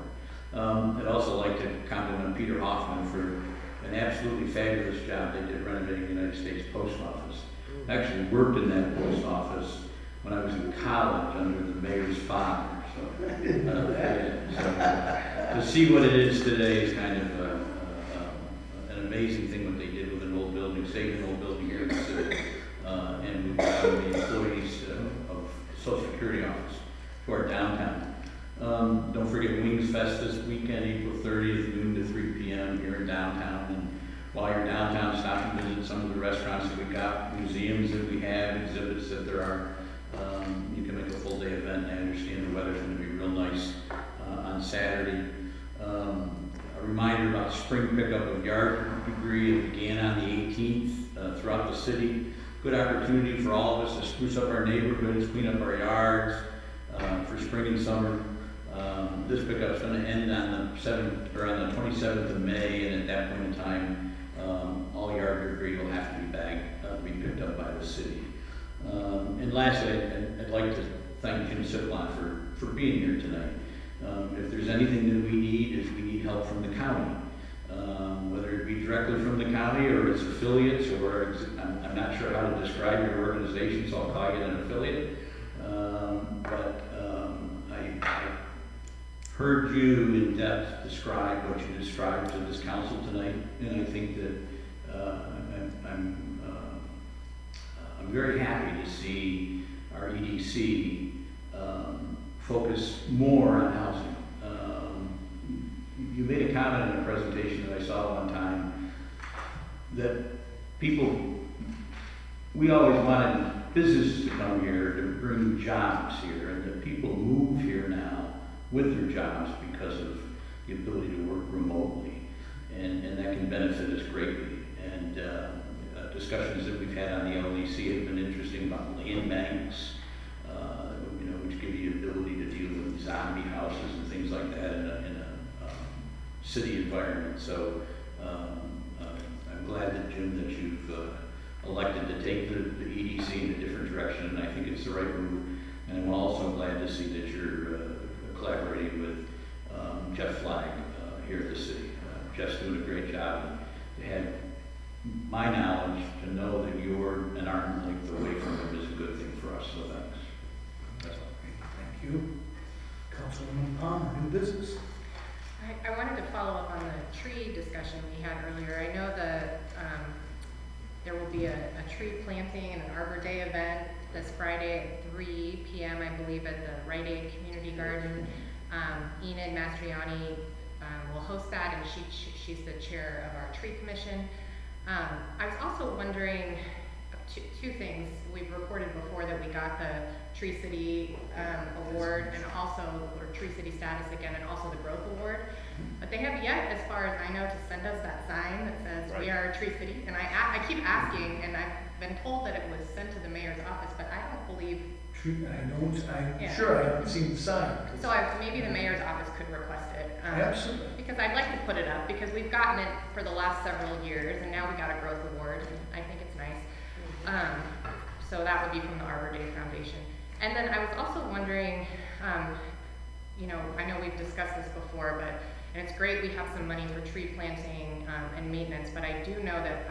I'd also like to compliment Peter Hoffman for an absolutely fabulous job they did renovating the United States Post Office. I actually worked in that post office when I was in college under the mayor's father. So, to see what it is today is kind of an amazing thing what they did with an old building, saving an old building here in the city. And we've got the employees of Social Security office to our downtown. Don't forget Wings Fest this weekend, April 30th, noon to 3 p.m. here in downtown. And while you're downtown, stop and visit some of the restaurants that we got, museums that we have, exhibits that there are. You can make a full day event, and I understand the weather's going to be real nice on Saturday. A reminder about spring pickup of yard debris. It began on the 18th throughout the city. Good opportunity for all of us to spruce up our neighborhoods, clean up our yards for spring and summer. This pickup is going to end on the 27th of May, and at that point in time, all yard debris will have to be picked up by the city. And lastly, I'd like to thank Jim Siplon for being here tonight. If there's anything that we need, is we need help from the county, whether it be directly from the county or its affiliates, or I'm not sure how to describe your organization, so I'll call you an affiliate. But I heard you in depth describe what you described to this council tonight, and I think that I'm very happy to see our EDC focus more on housing. You made a comment in a presentation that I saw one time that people, we always wanted business to come here to bring jobs here, and that people move here now with their jobs because of the ability to work remotely, and that can benefit us greatly. And discussions that we've had on the LDC have been interesting about land banks, which give you the ability to deal with zombie houses and things like that in a city environment. So I'm glad that, Jim, that you've elected to take the EDC in a different direction, and I think it's the right move. And I'm also glad to see that you're collaborating with Jeff Flagg here at the city. Jeff's doing a great job. To have my knowledge, to know that you're an arm's length away from him is a good thing for us, so thanks. That's all. Thank you. Councilwoman Palmer, new business. I wanted to follow up on the tree discussion we had earlier. I know that there will be a tree planting and an Arbor Day event this Friday at 3 p.m. I believe at the Rite Aid Community Garden. Enid Mastriani will host that, and she's the chair of our tree commission. I was also wondering two things. We've reported before that we got the Tree City award, and also, or Tree City status again, and also the Growth Award. But they have yet, as far as I know, to send us that sign that says we are a Tree City. And I keep asking, and I've been told that it was sent to the mayor's office, but I don't believe. I'm sure I haven't seen the sign. So maybe the mayor's office could request it. Absolutely. Because I'd like to put it up, because we've gotten it for the last several years, and now we got a Growth Award, and I think it's nice. So that would be from the Arbor Day Foundation. And then I was also wondering, I know we've discussed this before, and it's great we have some money for tree planting and maintenance, but I do know that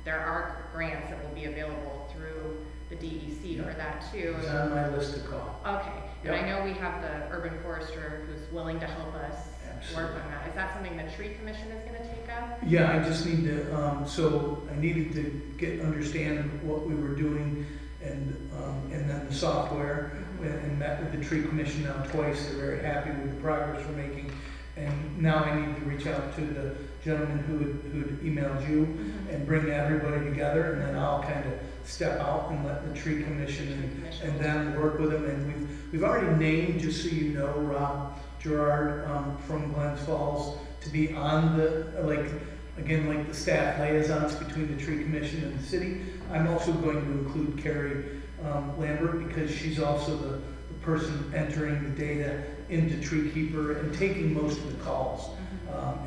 there are grants that will be available through the DEC for that too. It's on my list to call. Okay, and Yep. I know we have the urban forester who's willing to help us work on that. Is that something the tree commission is gonna take up? Yeah, I just need to, so I needed to understand what we were doing and then the software, and met with the tree commission now twice. They're very happy with the progress we're making. And now I need to reach out to the gentleman who'd emailed you and bring everybody together, and then I'll kind of step out and let the tree commission and then work with them. And we've already named, just so you know, Rob Gerard from Glens Falls to be on the, like the staff liaisons between the tree commission and the city. I'm also going to include Carrie Lambert, because she's also the person entering the data into Treekeeper and taking most of the calls.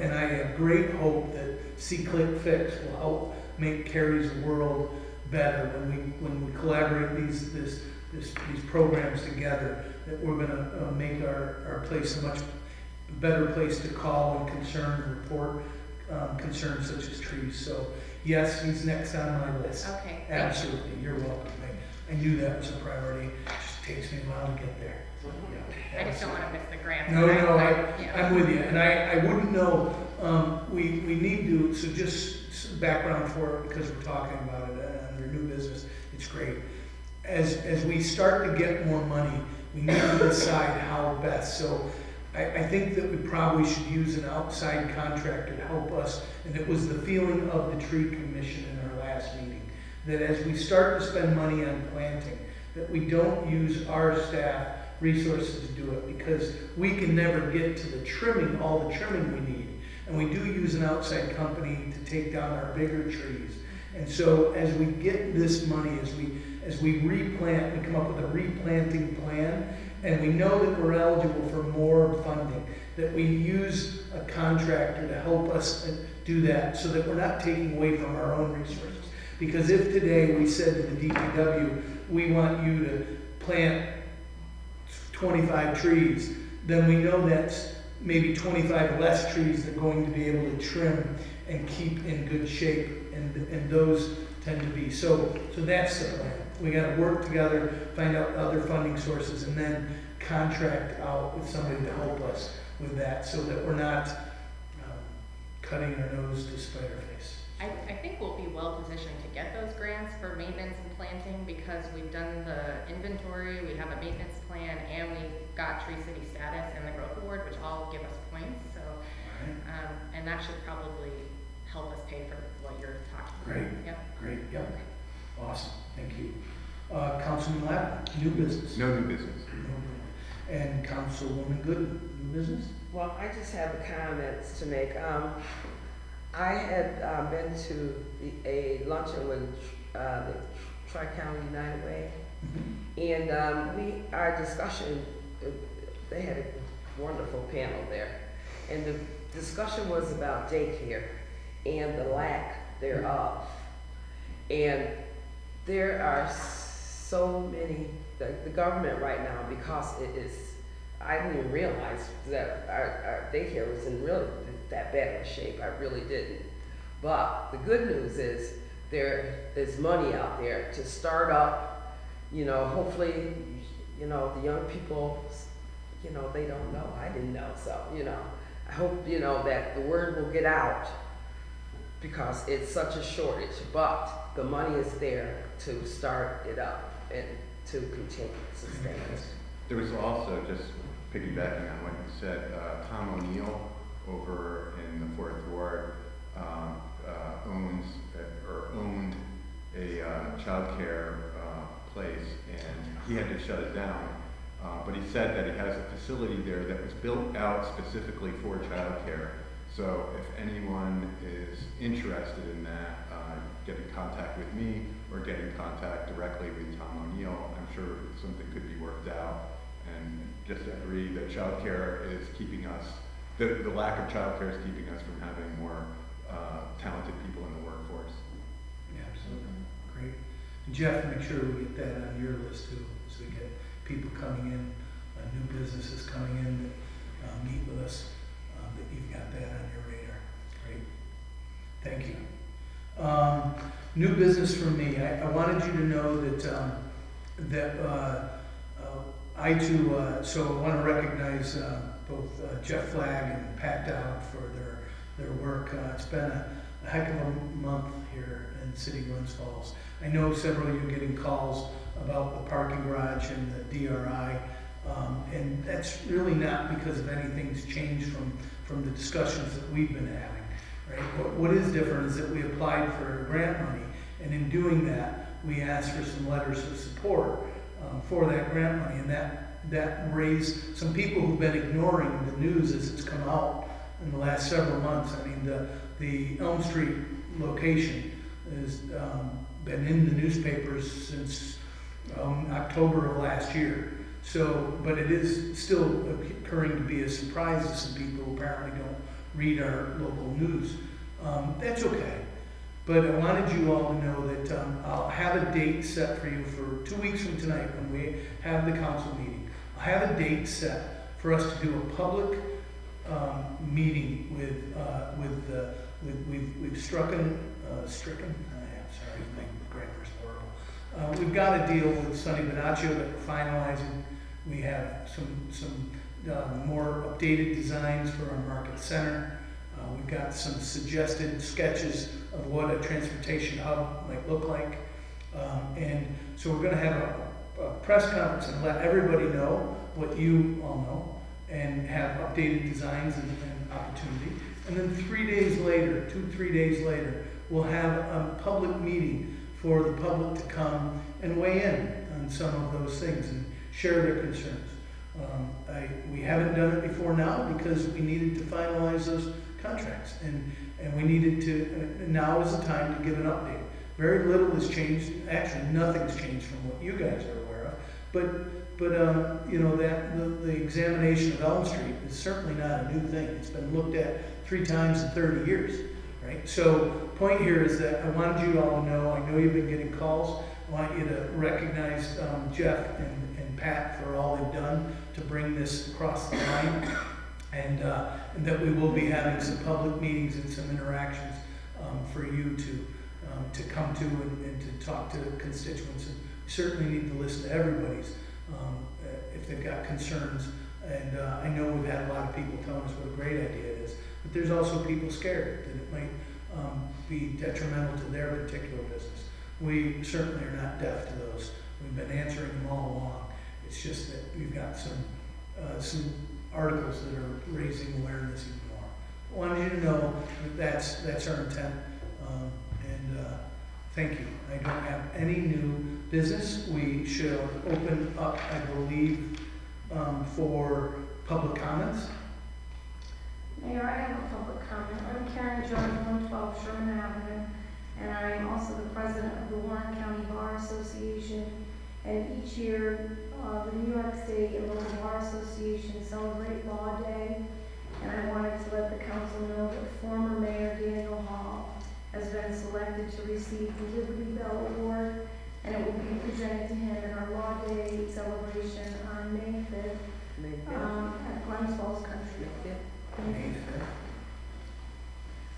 And I have great hope that See-Click Fix will help make Carrie's world better when we collaborate these programs together. That we're going to make our place a much better place to call and report concerns such as trees. So yes, he's next on my list. Okay. Absolutely, you're welcome. I knew that was a priority. It just takes me a while to get there. Yeah, I just don't want to miss the grant. No, Yeah. I'm with you, and I wouldn't know, we need to, so just some background for it, because we're talking about it under new business, it's great. As we start to get more money, we need to decide how best. So I think that we probably should use an outside contractor to help us, and it was the feeling of the tree commission in our last meeting, that as we start to spend money on planting, that we don't use our staff resources to do it, because we can never get to the trimming, all the trimming we need. And we do use an outside company to take down our bigger trees. And so as we get this money, as we replant, we come up with a replanting plan, and we know that we're eligible for more funding, that we use a contractor to help us do that, so that we're not taking away from our own resources. Because if today we said to the DPW, we want you to plant 25 trees, then we know that's maybe 25 less trees they're going to be able to trim and keep in good shape, and those tend to be. So that's the plan. We got to work together, find out other funding sources, and then contract out with somebody to help us with that, so that we're not cutting our nose to spite our face. I think we'll be well positioned to get those grants for maintenance and planting, because we've done the inventory, we have a maintenance plan, and we got Tree City status and the Growth Award, which all give us points. So, and that should probably help us pay for what you're talking about. Great. Yep. Great, yep. Awesome, thank you. Councilman Lapp, new business? No new business. No. And Councilwoman Gooden, new business? Well, I just have comments to make. I had been to a luncheon with the Tri-County United Way, and our discussion, they had a wonderful panel there, and the discussion was about daycare and the lack thereof. And there are so many, the government right now, because it is, I didn't even realize that our daycare was in really that bad of a shape. I really didn't. But the good news is there is money out there to start up, hopefully, the young people, they don't know. I didn't know, so, I hope, that the word will get out because it's such a shortage, but the money is there to start it up and to continue to sustain it. There was also, just piggybacking on what you said, Tom O'Neill over in the 4th Ward owned a childcare place, and he had to shut it down. But he said that he has a facility there that was built out specifically for childcare. So if anyone is interested in that, get in contact with me or get in contact directly with Tom O'Neill. I'm sure something could be worked out. And just agree that childcare is keeping us, the lack of childcare is keeping us from having more talented people in the workforce. Yeah, absolutely. Great. And Jeff, make sure we get that on your list too, so we get people coming in, new businesses coming in that meet with us, that you've got that on your radar. Great. Thank you. New business for me. I wanted you to know that I too, so I want to recognize both Jeff Flagg and Pat Dowd for their work. It's been a heck of a month here in City Glens Falls. I know several of you are getting calls about the parking garage and the DRI, and that's really not because of anything's changed from the discussions that we've been having, right? What is different is that we applied for grant money, and in doing that, we asked for some letters of support for that grant money, and that raised some people who've been ignoring the news as it's come out in the last several months. I mean, the Elm Street location has been in the newspapers since October of last year. So, but it is still occurring to be a surprise to some people who apparently don't read our local news. That's okay. But I wanted you all to know that I'll have a date set for you for 2 weeks from tonight when we have the council meeting. I'll have a date set for us to do a public meeting we've stricken, sorry, my grammar's horrible. We've got a deal with Sonny Bonaccio that we're finalizing. We have some more updated designs for our market center. We've got some suggested sketches of what a transportation hub might look like. And so we're going to have a press conference and let everybody know what you all know and have updated designs and opportunity. And then 3 days later, 2-3 days later, we'll have a public meeting for the public to come and weigh in on some of those things and share their concerns. We haven't done it before now because we needed to finalize those contracts, and we needed to, now is the time to give an update. Very little has changed, actually nothing's changed from what you guys are aware of, but you know, that the examination of Elm Street is certainly not a new thing. It's been looked at 3 times in 30 years, right? So point here is that I wanted you all to know, I know you've been getting calls, I want you to recognize Jeff and Pat for all they've done to bring this across the line, and that we will be having some public meetings and some interactions for you to come to and to talk to constituents. And we certainly need to listen to everybody's if they've got concerns. And I know we've had a lot of people telling us what a great idea it is, but there's also people scared that it might be detrimental to their particular business. We certainly are not deaf to those. We've been answering them all along. It's just that we've got some articles that are raising awareness even more. wanted you to know that that's our intent. Thank you. I don't have any new business. We shall open up, I believe, for public comments. Mayor, I have a public comment. I'm Karen Jones, 112 Sherman Avenue, and I am also the president of the Warren County Bar Association. And each year, the New York State and local bar associations celebrate Law Day. And I wanted to let the council know that former Mayor Daniel Hall has been selected to receive the Liberty Bell Award, and it will be presented to him in our Law Day celebration on May 5th at Glens Falls Country.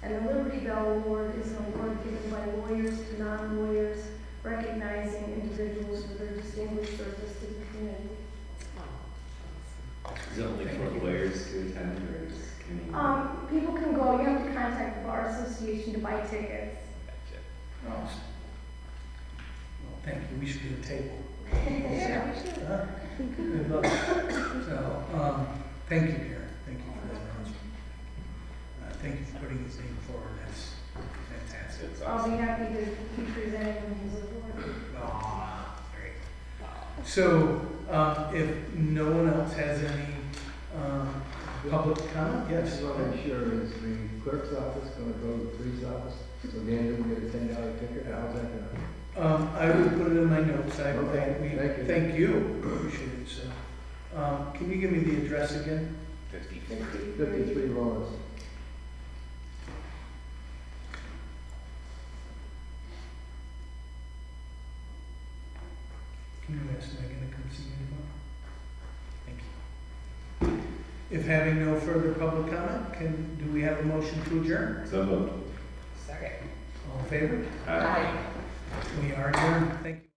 And the Liberty Bell Award is an award given by lawyers to non-lawyers, recognizing individuals for their distinguished service to the community. Is it only for lawyers to attend, or is any? People can go, you have to contact the Bar Association to buy tickets. Gotcha. Well, thank you. We should get a table. Yeah, we should. Huh? Good luck. So, thank you, Karen. Thank you for that announcement. Thank you for putting his name forward. That's fantastic. It's I'll awesome. be happy to be presenting him his award. Ah, great. So, if no one else has any public comment, I yes. just want to make sure, is the clerk's office going to go to the police office? So Dan will get a $10 ticket? How's that going to? I will put it in my notes. Okay, thank you. Thank you. Appreciate it. So, can you give me the address again? 53 Lawrence. Can you ask Megan to come see me tomorrow? Thank you. If having no further public comment, do we have a motion to adjourn? So moved. Second. All in favor? Aye. We are adjourned. Thank you.